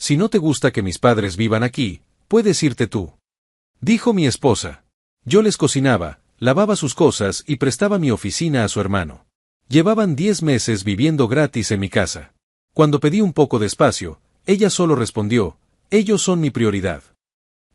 Si no te gusta que mis padres vivan aquí, puedes irte tú. Dijo mi esposa. Yo les cocinaba, lavaba sus cosas y prestaba mi oficina a su hermano. Llevaban 10 meses viviendo gratis en mi casa. Cuando pedí un poco de espacio, ella solo respondió, ellos son mi prioridad.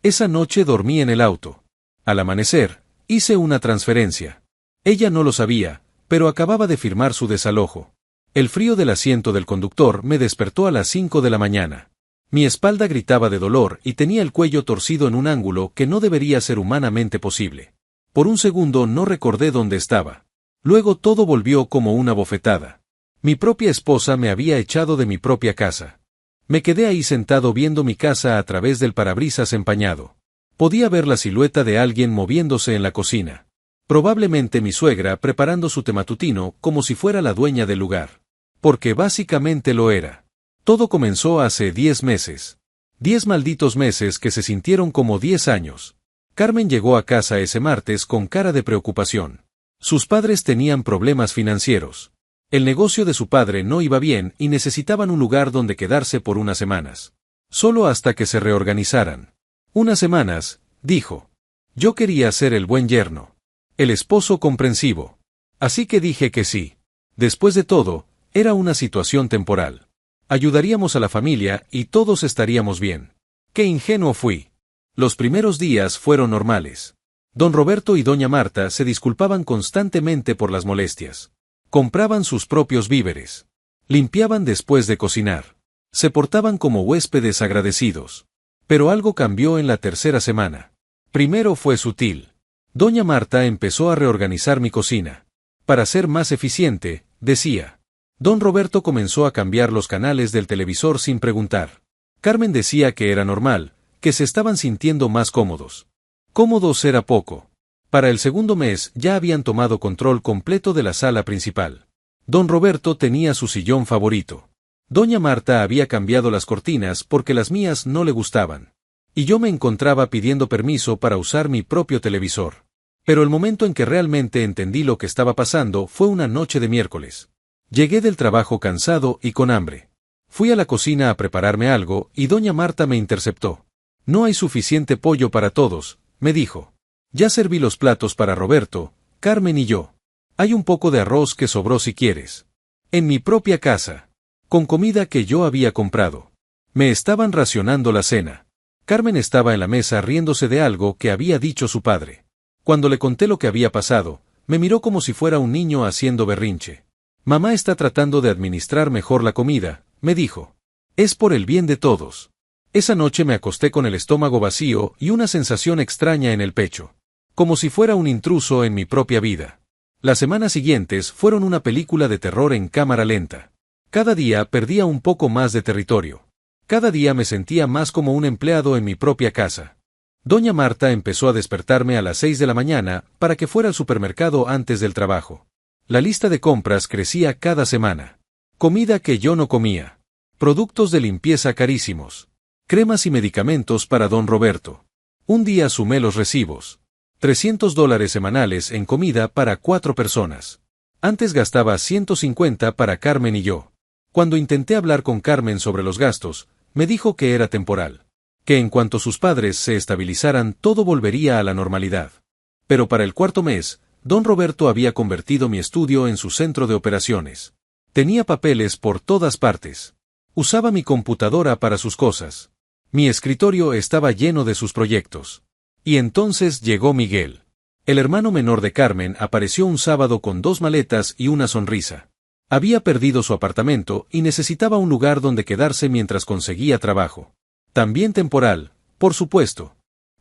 Esa noche dormí en el auto. Al amanecer, hice una transferencia. Ella no lo sabía, pero acababa de firmar su desalojo. El frío del asiento del conductor me despertó a las 5 de la mañana. Mi espalda gritaba de dolor y tenía el cuello torcido en un ángulo que no debería ser humanamente posible. Por un segundo no recordé dónde estaba. Luego todo volvió como una bofetada. Mi propia esposa me había echado de mi propia casa. Me quedé ahí sentado viendo mi casa a través del parabrisas empañado. Podía ver la silueta de alguien moviéndose en la cocina. Probablemente mi suegra preparando su té matutino como si fuera la dueña del lugar. Porque básicamente lo era. Todo comenzó hace 10 meses. 10 malditos meses que se sintieron como 10 años. Carmen llegó a casa ese martes con cara de preocupación. Sus padres tenían problemas financieros. El negocio de su padre no iba bien y necesitaban un lugar donde quedarse por unas semanas. Solo hasta que se reorganizaran. Unas semanas, dijo. Yo quería ser el buen yerno. El esposo comprensivo. Así que dije que sí. Después de todo, era una situación temporal. Ayudaríamos a la familia y todos estaríamos bien. ¡Qué ingenuo fui! Los primeros días fueron normales. Don Roberto y doña Marta se disculpaban constantemente por las molestias. Compraban sus propios víveres. Limpiaban después de cocinar. Se portaban como huéspedes agradecidos. Pero algo cambió en la tercera semana. Primero fue sutil. Doña Marta empezó a reorganizar mi cocina. Para ser más eficiente, decía. Don Roberto comenzó a cambiar los canales del televisor sin preguntar. Carmen decía que era normal, que se estaban sintiendo más cómodos. Cómodos era poco. Para el segundo mes ya habían tomado control completo de la sala principal. Don Roberto tenía su sillón favorito. Doña Marta había cambiado las cortinas porque las mías no le gustaban. Y yo me encontraba pidiendo permiso para usar mi propio televisor. Pero el momento en que realmente entendí lo que estaba pasando fue una noche de miércoles. Llegué del trabajo cansado y con hambre. Fui a la cocina a prepararme algo y doña Marta me interceptó. No hay suficiente pollo para todos, me dijo. Ya serví los platos para Roberto, Carmen y yo. Hay un poco de arroz que sobró si quieres. En mi propia casa. Con comida que yo había comprado. Me estaban racionando la cena. Carmen estaba en la mesa riéndose de algo que había dicho su padre. Cuando le conté lo que había pasado, me miró como si fuera un niño haciendo berrinche. Mamá está tratando de administrar mejor la comida, me dijo. Es por el bien de todos. Esa noche me acosté con el estómago vacío y una sensación extraña en el pecho. Como si fuera un intruso en mi propia vida. Las semanas siguientes fueron una película de terror en cámara lenta. Cada día perdía un poco más de territorio. Cada día me sentía más como un empleado en mi propia casa. Doña Marta empezó a despertarme a las 6 de la mañana para que fuera al supermercado antes del trabajo. La lista de compras crecía cada semana. Comida que yo no comía. Productos de limpieza carísimos. Cremas y medicamentos para don Roberto. Un día sumé los recibos. $300 semanales en comida para 4 personas. Antes gastaba 150 para Carmen y yo. Cuando intenté hablar con Carmen sobre los gastos, me dijo que era temporal. Que en cuanto sus padres se estabilizaran todo volvería a la normalidad. Pero para el cuarto mes, don Roberto había convertido mi estudio en su centro de operaciones. Tenía papeles por todas partes. Usaba mi computadora para sus cosas. Mi escritorio estaba lleno de sus proyectos. Y entonces llegó Miguel. El hermano menor de Carmen apareció un sábado con 2 maletas y una sonrisa. Había perdido su apartamento y necesitaba un lugar donde quedarse mientras conseguía trabajo. También temporal, por supuesto.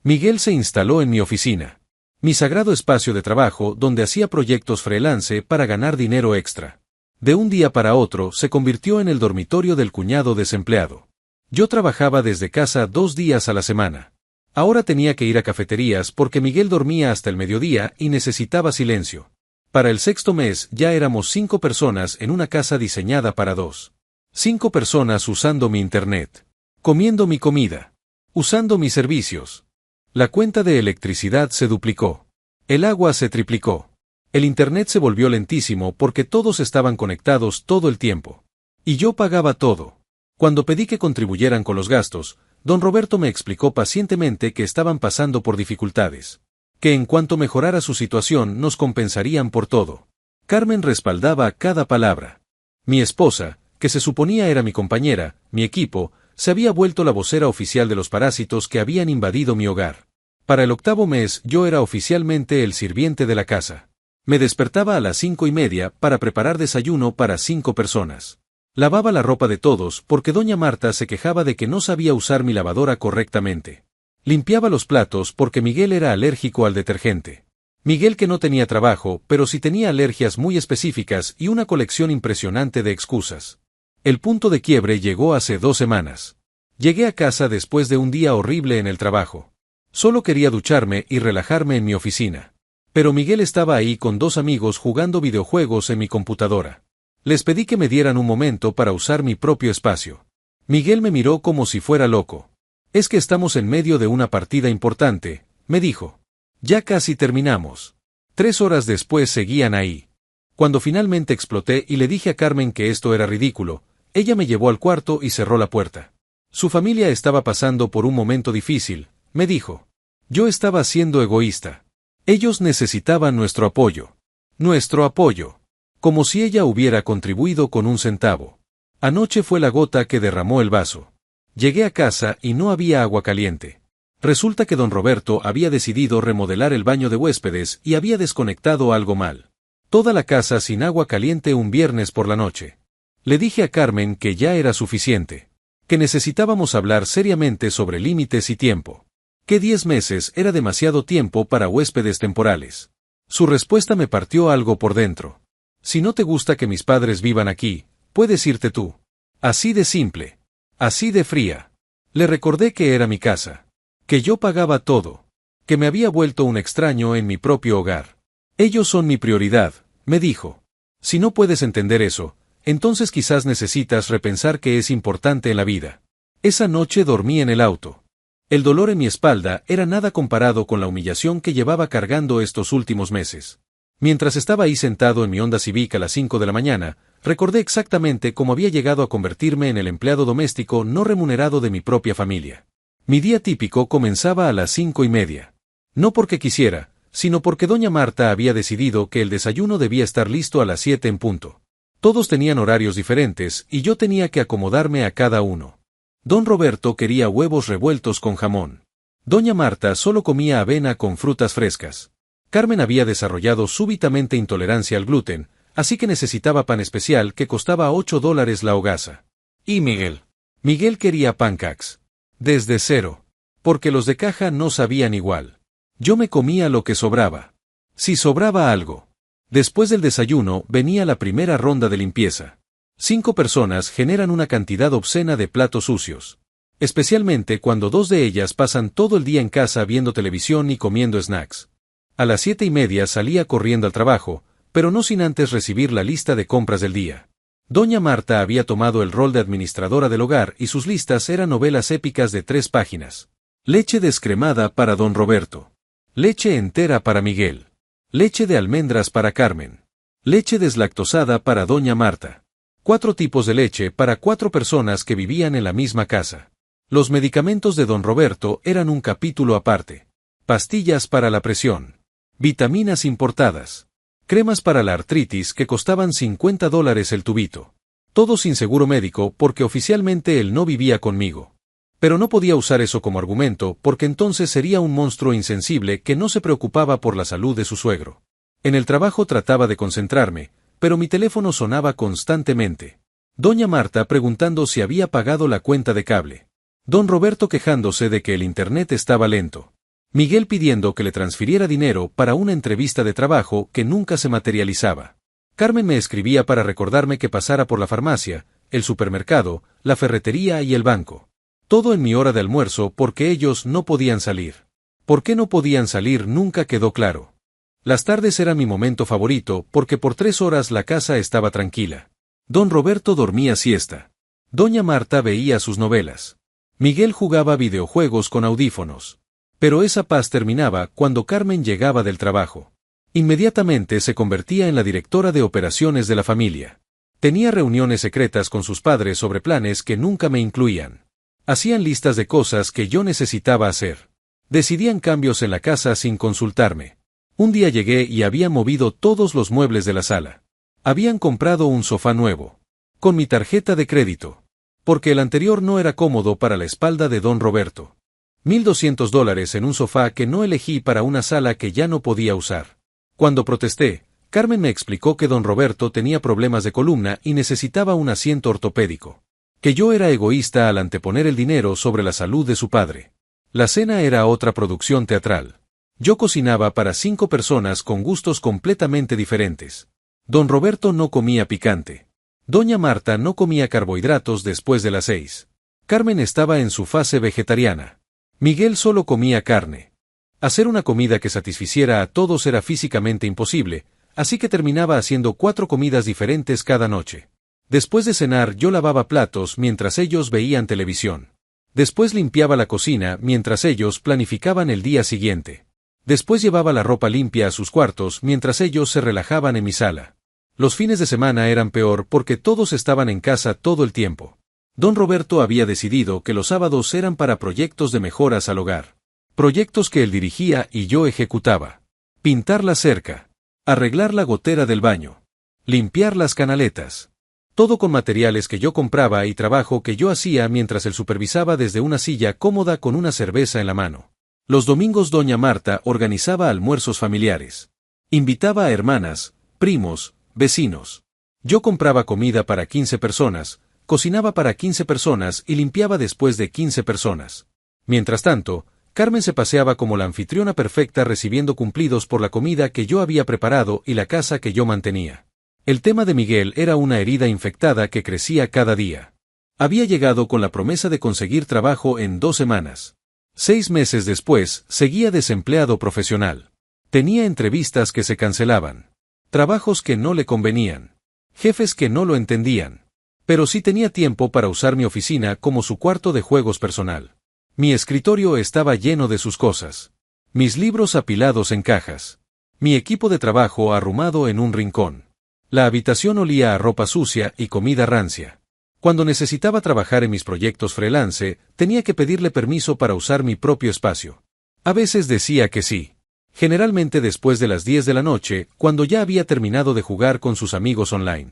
Miguel se instaló en mi oficina. Mi sagrado espacio de trabajo donde hacía proyectos freelance para ganar dinero extra. De un día para otro se convirtió en el dormitorio del cuñado desempleado. Yo trabajaba desde casa 2 días a la semana. Ahora tenía que ir a cafeterías porque Miguel dormía hasta el mediodía y necesitaba silencio. Para el 6.º mes ya éramos 5 personas en una casa diseñada para 2. 5 personas usando mi internet. Comiendo mi comida. Usando mis servicios. La cuenta de electricidad se duplicó. El agua se triplicó. El internet se volvió lentísimo porque todos estaban conectados todo el tiempo. Y yo pagaba todo. Cuando pedí que contribuyeran con los gastos, don Roberto me explicó pacientemente que estaban pasando por dificultades, que en cuanto mejorara su situación nos compensarían por todo. Carmen respaldaba cada palabra. Mi esposa, que se suponía era mi compañera, mi equipo, se había vuelto la vocera oficial de los parásitos que habían invadido mi hogar. Para el 8º mes yo era oficialmente el sirviente de la casa. Me despertaba a las 5:30 para preparar desayuno para 5 personas. Lavaba la ropa de todos porque doña Marta se quejaba de que no sabía usar mi lavadora correctamente. Limpiaba los platos porque Miguel era alérgico al detergente. Miguel que no tenía trabajo, pero sí tenía alergias muy específicas y una colección impresionante de excusas. El punto de quiebre llegó hace 2 semanas. Llegué a casa después de un día horrible en el trabajo. Solo quería ducharme y relajarme en mi oficina. Pero Miguel estaba ahí con 2 amigos jugando videojuegos en mi computadora. Les pedí que me dieran un momento para usar mi propio espacio. Miguel me miró como si fuera loco. Es que estamos en medio de una partida importante, me dijo. Ya casi terminamos. 3 horas después seguían ahí. Cuando finalmente exploté y le dije a Carmen que esto era ridículo, ella me llevó al cuarto y cerró la puerta. Su familia estaba pasando por un momento difícil, me dijo. Yo estaba siendo egoísta. Ellos necesitaban nuestro apoyo. Nuestro apoyo. Como si ella hubiera contribuido con un centavo. Anoche fue la gota que derramó el vaso. Llegué a casa y no había agua caliente. Resulta que don Roberto había decidido remodelar el baño de huéspedes y había desconectado algo mal. Toda la casa sin agua caliente un viernes por la noche. Le dije a Carmen que ya era suficiente. Que necesitábamos hablar seriamente sobre límites y tiempo. Que 10 meses era demasiado tiempo para huéspedes temporales. Su respuesta me partió algo por dentro. Si no te gusta que mis padres vivan aquí, puedes irte tú. Así de simple. Así de fría. Le recordé que era mi casa. Que yo pagaba todo. Que me había vuelto un extraño en mi propio hogar. Ellos son mi prioridad, me dijo. Si no puedes entender eso, entonces quizás necesitas repensar qué es importante en la vida. Esa noche dormí en el auto. El dolor en mi espalda era nada comparado con la humillación que llevaba cargando estos últimos meses. Mientras estaba ahí sentado en mi Honda Civic a las 5 de la mañana, recordé exactamente cómo había llegado a convertirme en el empleado doméstico no remunerado de mi propia familia. Mi día típico comenzaba a las 5:30. No porque quisiera, sino porque doña Marta había decidido que el desayuno debía estar listo a las 7 en punto. Todos tenían horarios diferentes y yo tenía que acomodarme a cada uno. Don Roberto quería huevos revueltos con jamón. Doña Marta solo comía avena con frutas frescas. Carmen había desarrollado súbitamente intolerancia al gluten, así que necesitaba pan especial que costaba $8 la hogaza. ¿Y Miguel? Miguel quería pancakes. Desde cero. Porque los de caja no sabían igual. Yo me comía lo que sobraba. Si sobraba algo. Después del desayuno venía la primera ronda de limpieza. 5 personas generan una cantidad obscena de platos sucios. Especialmente cuando 2 de ellas pasan todo el día en casa viendo televisión y comiendo snacks. A las 7:30 salía corriendo al trabajo, pero no sin antes recibir la lista de compras del día. Doña Marta había tomado el rol de administradora del hogar y sus listas eran novelas épicas de 3 páginas. Leche descremada para don Roberto. Leche entera para Miguel. Leche de almendras para Carmen. Leche deslactosada para doña Marta. 4 tipos de leche para 4 personas que vivían en la misma casa. Los medicamentos de don Roberto eran un capítulo aparte. Pastillas para la presión. Vitaminas importadas. Cremas para la artritis que costaban $50 el tubito. Todo sin seguro médico porque oficialmente él no vivía conmigo. Pero no podía usar eso como argumento porque entonces sería un monstruo insensible que no se preocupaba por la salud de su suegro. En el trabajo trataba de concentrarme, pero mi teléfono sonaba constantemente. Doña Marta preguntando si había pagado la cuenta de cable. Don Roberto quejándose de que el internet estaba lento. Miguel pidiendo que le transfiriera dinero para una entrevista de trabajo que nunca se materializaba. Carmen me escribía para recordarme que pasara por la farmacia, el supermercado, la ferretería y el banco. Todo en mi hora de almuerzo porque ellos no podían salir. ¿Por qué no podían salir? Nunca quedó claro. Las tardes era mi momento favorito porque por 3 horas la casa estaba tranquila. Don Roberto dormía siesta. Doña Marta veía sus novelas. Miguel jugaba videojuegos con audífonos. Pero esa paz terminaba cuando Carmen llegaba del trabajo. Inmediatamente se convertía en la directora de operaciones de la familia. Tenía reuniones secretas con sus padres sobre planes que nunca me incluían. Hacían listas de cosas que yo necesitaba hacer. Decidían cambios en la casa sin consultarme. Un día llegué y habían movido todos los muebles de la sala. Habían comprado un sofá nuevo. Con mi tarjeta de crédito. Porque el anterior no era cómodo para la espalda de don Roberto. $1,200 en un sofá que no elegí para una sala que ya no podía usar. Cuando protesté, Carmen me explicó que don Roberto tenía problemas de columna y necesitaba un asiento ortopédico. Que yo era egoísta al anteponer el dinero sobre la salud de su padre. La cena era otra producción teatral. Yo cocinaba para 5 personas con gustos completamente diferentes. Don Roberto no comía picante. Doña Marta no comía carbohidratos después de las 6. Carmen estaba en su fase vegetariana. Miguel solo comía carne. Hacer una comida que satisficiera a todos era físicamente imposible, así que terminaba haciendo 4 comidas diferentes cada noche. Después de cenar yo lavaba platos mientras ellos veían televisión. Después limpiaba la cocina mientras ellos planificaban el día siguiente. Después llevaba la ropa limpia a sus cuartos mientras ellos se relajaban en mi sala. Los fines de semana eran peor porque todos estaban en casa todo el tiempo. Don Roberto había decidido que los sábados eran para proyectos de mejoras al hogar. Proyectos que él dirigía y yo ejecutaba. Pintar la cerca. Arreglar la gotera del baño. Limpiar las canaletas. Todo con materiales que yo compraba y trabajo que yo hacía mientras él supervisaba desde una silla cómoda con una cerveza en la mano. Los domingos doña Marta organizaba almuerzos familiares. Invitaba a hermanas, primos, vecinos. Yo compraba comida para 15 personas, cocinaba para 15 personas y limpiaba después de 15 personas. Mientras tanto, Carmen se paseaba como la anfitriona perfecta recibiendo cumplidos por la comida que yo había preparado y la casa que yo mantenía. El tema de Miguel era una herida infectada que crecía cada día. Había llegado con la promesa de conseguir trabajo en 2 semanas. 6 meses después, seguía desempleado profesional. Tenía entrevistas que se cancelaban. Trabajos que no le convenían. Jefes que no lo entendían. Pero sí tenía tiempo para usar mi oficina como su cuarto de juegos personal. Mi escritorio estaba lleno de sus cosas. Mis libros apilados en cajas. Mi equipo de trabajo arrumado en un rincón. La habitación olía a ropa sucia y comida rancia. Cuando necesitaba trabajar en mis proyectos freelance, tenía que pedirle permiso para usar mi propio espacio. A veces decía que sí. Generalmente después de las 10 de la noche, cuando ya había terminado de jugar con sus amigos online.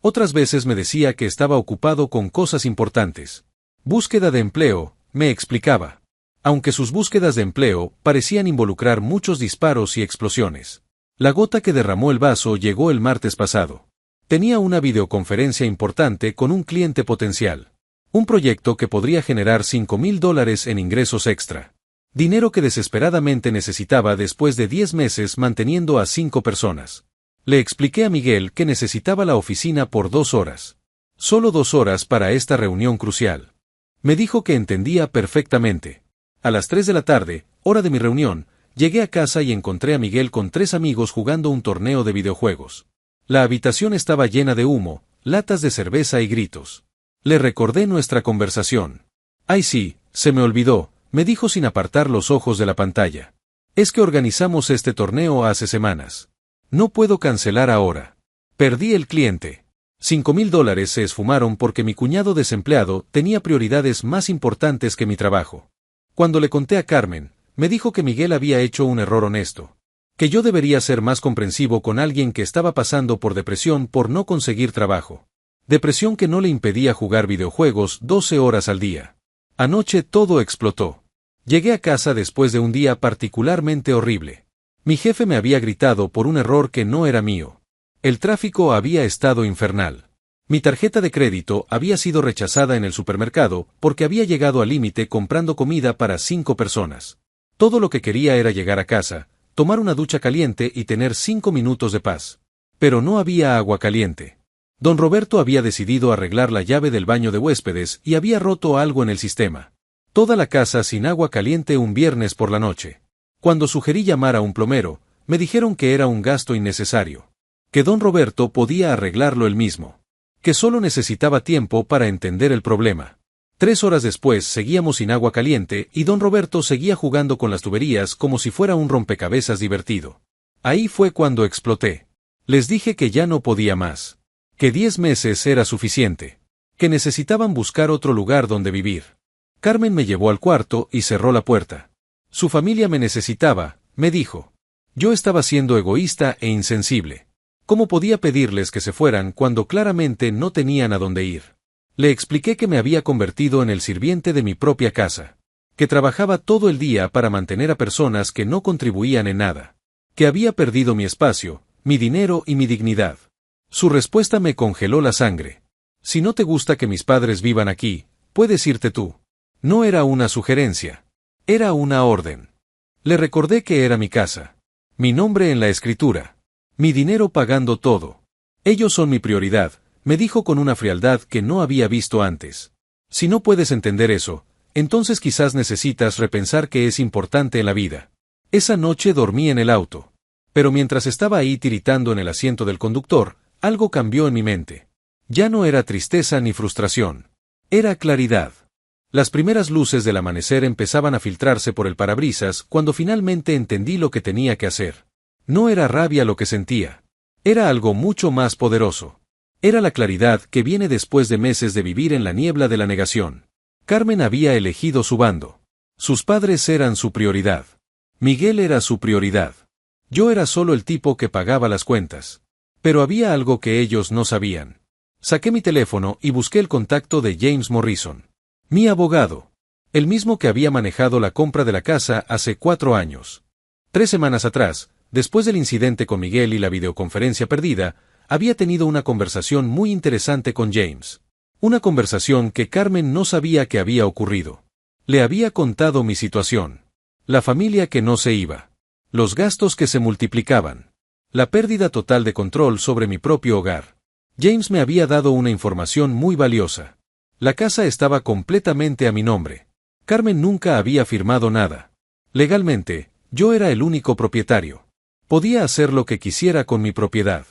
Otras veces me decía que estaba ocupado con cosas importantes. Búsqueda de empleo, me explicaba. Aunque sus búsquedas de empleo parecían involucrar muchos disparos y explosiones. La gota que derramó el vaso llegó el martes pasado. Tenía una videoconferencia importante con un cliente potencial. Un proyecto que podría generar $5,000 en ingresos extra. Dinero que desesperadamente necesitaba después de 10 meses manteniendo a 5 personas. Le expliqué a Miguel que necesitaba la oficina por 2 horas. Solo 2 horas para esta reunión crucial. Me dijo que entendía perfectamente. A las 3 de la tarde, hora de mi reunión, llegué a casa y encontré a Miguel con 3 amigos jugando un torneo de videojuegos. La habitación estaba llena de humo, latas de cerveza y gritos. Le recordé nuestra conversación. Ay sí, se me olvidó, me dijo sin apartar los ojos de la pantalla. Es que organizamos este torneo hace semanas. No puedo cancelar ahora. Perdí el cliente. $5,000 se esfumaron porque mi cuñado desempleado tenía prioridades más importantes que mi trabajo. Cuando le conté a Carmen, me dijo que Miguel había hecho un error honesto. Que yo debería ser más comprensivo con alguien que estaba pasando por depresión por no conseguir trabajo. Depresión que no le impedía jugar videojuegos 12 horas al día. Anoche todo explotó. Llegué a casa después de un día particularmente horrible. Mi jefe me había gritado por un error que no era mío. El tráfico había estado infernal. Mi tarjeta de crédito había sido rechazada en el supermercado porque había llegado al límite comprando comida para 5 personas. Todo lo que quería era llegar a casa, tomar una ducha caliente y tener 5 minutos de paz. Pero no había agua caliente. Don Roberto había decidido arreglar la llave del baño de huéspedes y había roto algo en el sistema. Toda la casa sin agua caliente un viernes por la noche. Cuando sugerí llamar a un plomero, me dijeron que era un gasto innecesario. Que don Roberto podía arreglarlo él mismo. Que solo necesitaba tiempo para entender el problema. 3 horas después seguíamos sin agua caliente y don Roberto seguía jugando con las tuberías como si fuera un rompecabezas divertido. Ahí fue cuando exploté. Les dije que ya no podía más. Que 10 meses era suficiente. Que necesitaban buscar otro lugar donde vivir. Carmen me llevó al cuarto y cerró la puerta. Su familia me necesitaba, me dijo. Yo estaba siendo egoísta e insensible. ¿Cómo podía pedirles que se fueran cuando claramente no tenían a dónde ir? Le expliqué que me había convertido en el sirviente de mi propia casa. Que trabajaba todo el día para mantener a personas que no contribuían en nada. Que había perdido mi espacio, mi dinero y mi dignidad. Su respuesta me congeló la sangre. Si no te gusta que mis padres vivan aquí, puedes irte tú. No era una sugerencia. Era una orden. Le recordé que era mi casa. Mi nombre en la escritura. Mi dinero pagando todo. Ellos son mi prioridad, me dijo con una frialdad que no había visto antes. Si no puedes entender eso, entonces quizás necesitas repensar qué es importante en la vida. Esa noche dormí en el auto. Pero mientras estaba ahí tiritando en el asiento del conductor, algo cambió en mi mente. Ya no era tristeza ni frustración. Era claridad. Las primeras luces del amanecer empezaban a filtrarse por el parabrisas cuando finalmente entendí lo que tenía que hacer. No era rabia lo que sentía. Era algo mucho más poderoso. Era la claridad que viene después de meses de vivir en la niebla de la negación. Carmen había elegido su bando. Sus padres eran su prioridad. Miguel era su prioridad. Yo era solo el tipo que pagaba las cuentas. Pero había algo que ellos no sabían. Saqué mi teléfono y busqué el contacto de James Morrison. Mi abogado. El mismo que había manejado la compra de la casa hace 4 años. 3 semanas atrás, después del incidente con Miguel y la videoconferencia perdida, había tenido una conversación muy interesante con James. Una conversación que Carmen no sabía que había ocurrido. Le había contado mi situación. La familia que no se iba. Los gastos que se multiplicaban. La pérdida total de control sobre mi propio hogar. James me había dado una información muy valiosa. La casa estaba completamente a mi nombre. Carmen nunca había firmado nada. Legalmente, yo era el único propietario. Podía hacer lo que quisiera con mi propiedad.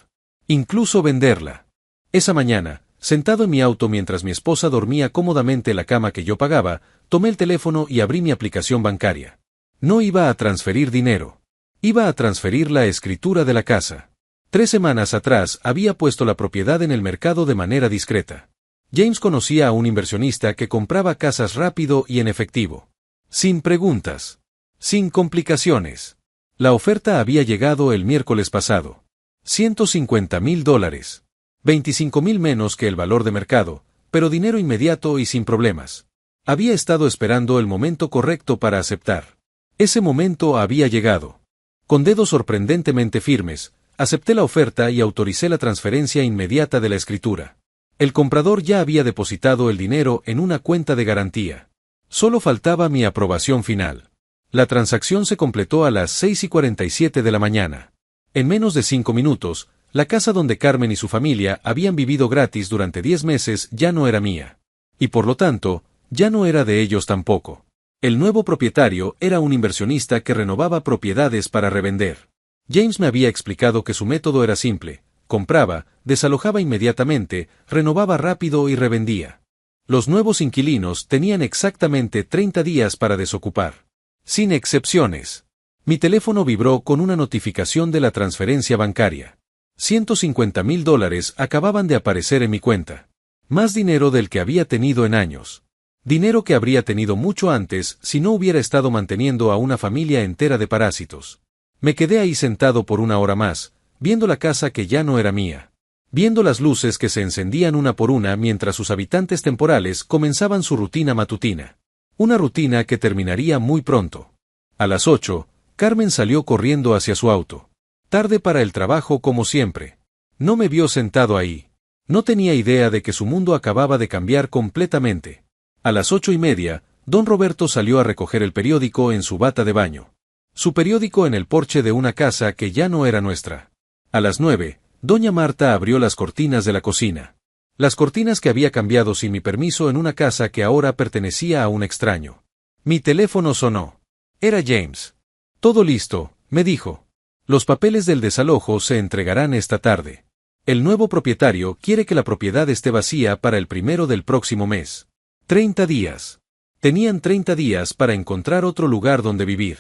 Incluso venderla. Esa mañana, sentado en mi auto mientras mi esposa dormía cómodamente en la cama que yo pagaba, tomé el teléfono y abrí mi aplicación bancaria. No iba a transferir dinero. Iba a transferir la escritura de la casa. 3 semanas atrás había puesto la propiedad en el mercado de manera discreta. James conocía a un inversionista que compraba casas rápido y en efectivo. Sin preguntas. Sin complicaciones. La oferta había llegado el miércoles pasado. $150,000. 25,000 menos que el valor de mercado, pero dinero inmediato y sin problemas. Había estado esperando el momento correcto para aceptar. Ese momento había llegado. Con dedos sorprendentemente firmes, acepté la oferta y autoricé la transferencia inmediata de la escritura. El comprador ya había depositado el dinero en una cuenta de garantía. Solo faltaba mi aprobación final. La transacción se completó a las 6:47 de la mañana. En menos de 5 minutos, la casa donde Carmen y su familia habían vivido gratis durante 10 meses ya no era mía. Y por lo tanto, ya no era de ellos tampoco. El nuevo propietario era un inversionista que renovaba propiedades para revender. James me había explicado que su método era simple: compraba, desalojaba inmediatamente, renovaba rápido y revendía. Los nuevos inquilinos tenían exactamente 30 días para desocupar. Sin excepciones. Mi teléfono vibró con una notificación de la transferencia bancaria. $150,000 acababan de aparecer en mi cuenta. Más dinero del que había tenido en años. Dinero que habría tenido mucho antes si no hubiera estado manteniendo a una familia entera de parásitos. Me quedé ahí sentado por 1 hora más, viendo la casa que ya no era mía. Viendo las luces que se encendían una por una mientras sus habitantes temporales comenzaban su rutina matutina. Una rutina que terminaría muy pronto. A las 8, Carmen salió corriendo hacia su auto. Tarde para el trabajo como siempre. No me vio sentado ahí. No tenía idea de que su mundo acababa de cambiar completamente. A las 8:30, don Roberto salió a recoger el periódico en su bata de baño. Su periódico en el porche de una casa que ya no era nuestra. A las 9, doña Marta abrió las cortinas de la cocina. Las cortinas que había cambiado sin mi permiso en una casa que ahora pertenecía a un extraño. Mi teléfono sonó. Era James. Todo listo, me dijo. Los papeles del desalojo se entregarán esta tarde. El nuevo propietario quiere que la propiedad esté vacía para el 1 del próximo mes. 30 días. Tenían 30 días para encontrar otro lugar donde vivir.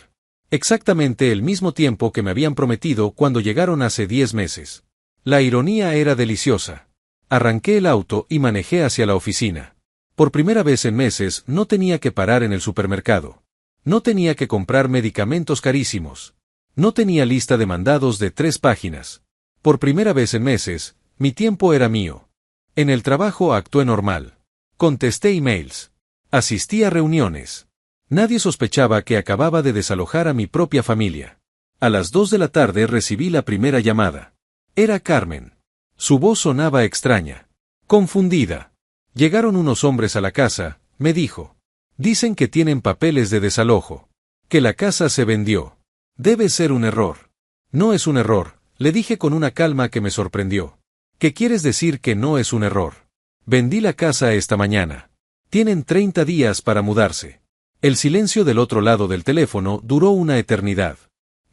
Exactamente el mismo tiempo que me habían prometido cuando llegaron hace 10 meses. La ironía era deliciosa. Arranqué el auto y manejé hacia la oficina. Por primera vez en meses no tenía que parar en el supermercado. No tenía que comprar medicamentos carísimos. No tenía lista de mandados de 3 páginas. Por primera vez en meses, mi tiempo era mío. En el trabajo actué normal. Contesté emails. Asistí a reuniones. Nadie sospechaba que acababa de desalojar a mi propia familia. A las 2 de la tarde recibí la primera llamada. Era Carmen. Su voz sonaba extraña. Confundida. Llegaron unos hombres a la casa, me dijo. Dicen que tienen papeles de desalojo. Que la casa se vendió. Debe ser un error. No es un error, le dije con una calma que me sorprendió. ¿Qué quieres decir que no es un error? Vendí la casa esta mañana. Tienen 30 días para mudarse. El silencio del otro lado del teléfono duró una eternidad.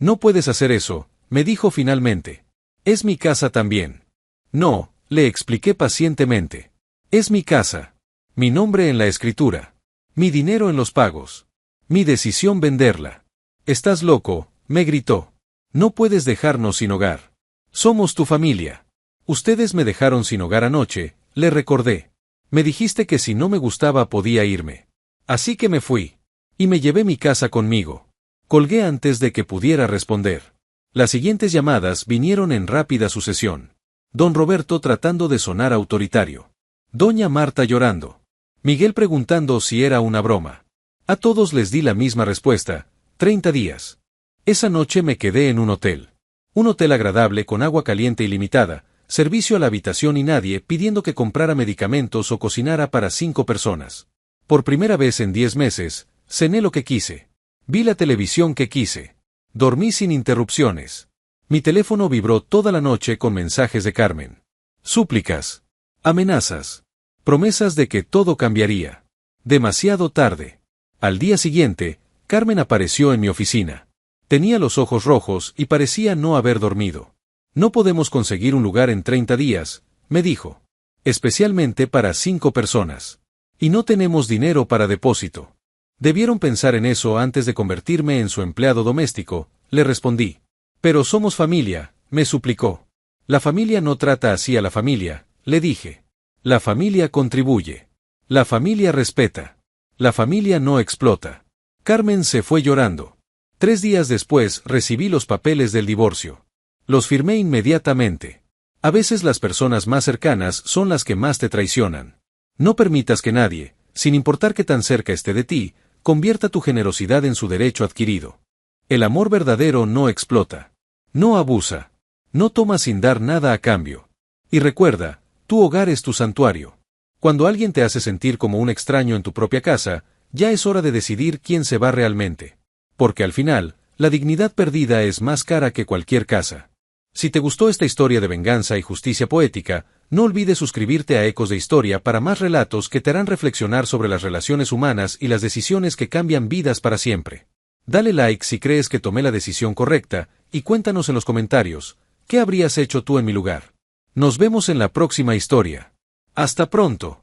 No puedes hacer eso, me dijo finalmente. Es mi casa también. No, le expliqué pacientemente. Es mi casa. Mi nombre en la escritura. Mi dinero en los pagos. Mi decisión venderla. Estás loco, me gritó. No puedes dejarnos sin hogar. Somos tu familia. Ustedes me dejaron sin hogar anoche, le recordé. Me dijiste que si no me gustaba podía irme. Así que me fui. Y me llevé mi casa conmigo. Colgué antes de que pudiera responder. Las siguientes llamadas vinieron en rápida sucesión. Don Roberto tratando de sonar autoritario. Doña Marta llorando. Miguel preguntando si era una broma. A todos les di la misma respuesta, 30 días. Esa noche me quedé en un hotel. Un hotel agradable con agua caliente ilimitada, servicio a la habitación y nadie pidiendo que comprara medicamentos o cocinara para 5 personas. Por primera vez en 10 meses, cené lo que quise. Vi la televisión que quise. Dormí sin interrupciones. Mi teléfono vibró toda la noche con mensajes de Carmen. Súplicas. Amenazas. Promesas de que todo cambiaría. Demasiado tarde. Al día siguiente, Carmen apareció en mi oficina. Tenía los ojos rojos y parecía no haber dormido. No podemos conseguir un lugar en 30 días, me dijo. Especialmente para 5 personas. Y no tenemos dinero para depósito. Debieron pensar en eso antes de convertirme en su empleado doméstico, le respondí. Pero somos familia, me suplicó. La familia no trata así a la familia, le dije. La familia contribuye. La familia respeta. La familia no explota. Carmen se fue llorando. 3 días después recibí los papeles del divorcio. Los firmé inmediatamente. A veces las personas más cercanas son las que más te traicionan. No permitas que nadie, sin importar qué tan cerca esté de ti, convierta tu generosidad en su derecho adquirido. El amor verdadero no explota. No abusa. No toma sin dar nada a cambio. Y recuerda, tu hogar es tu santuario. Cuando alguien te hace sentir como un extraño en tu propia casa, ya es hora de decidir quién se va realmente. Porque al final, la dignidad perdida es más cara que cualquier casa. Si te gustó esta historia de venganza y justicia poética, no olvides suscribirte a Ecos de Historia para más relatos que te harán reflexionar sobre las relaciones humanas y las decisiones que cambian vidas para siempre. Dale like si crees que tomé la decisión correcta, y cuéntanos en los comentarios, ¿qué habrías hecho tú en mi lugar? Nos vemos en la próxima historia. ¡Hasta pronto!